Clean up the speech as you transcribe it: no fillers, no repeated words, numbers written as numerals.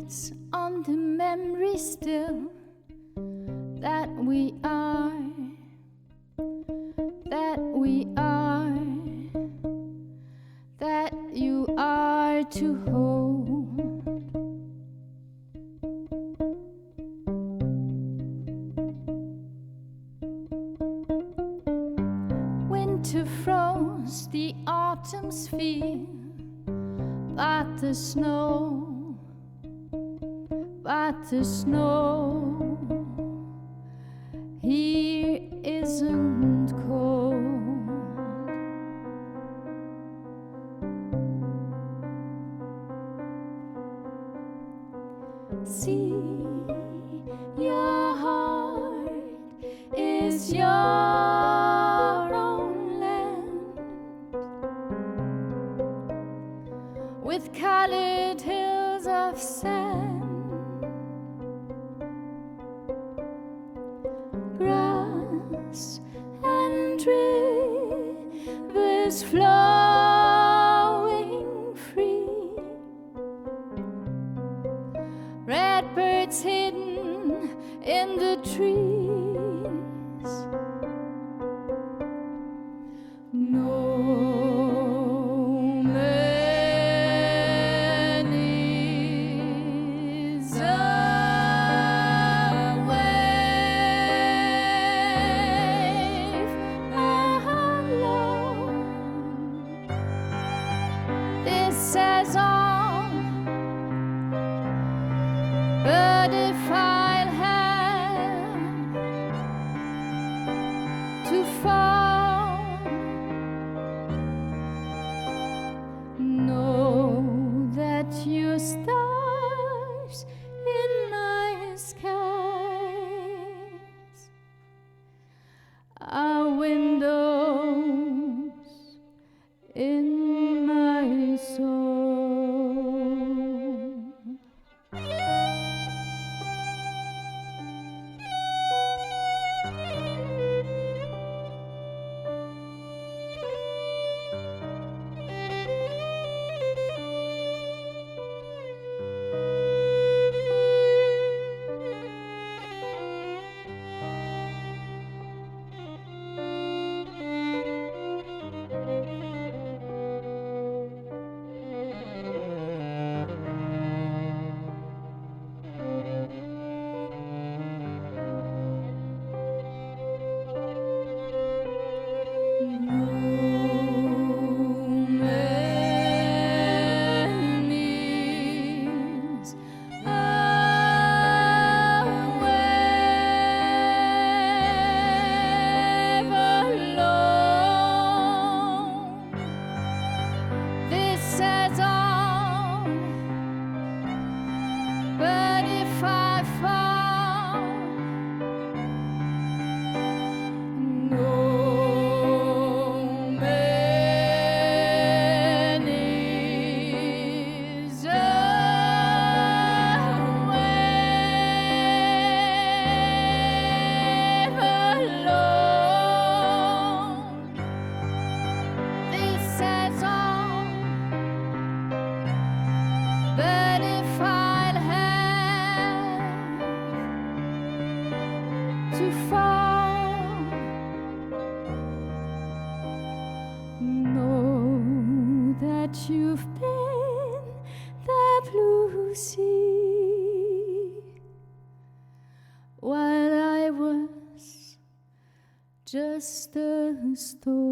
waits on the memory still that we are, that we are, that you are to hold. Winter froze the autumn's feel, but the snow, here isn't cold. See, your heart is your own land, with colored hills of sand, grass and rivers flowing free, red birds hidden in the trees. No man is a wave alone. This says all, but if I'll have to fall, know that your stars in my skies are windows in my soul. You've been the blue sea while I was just a storm.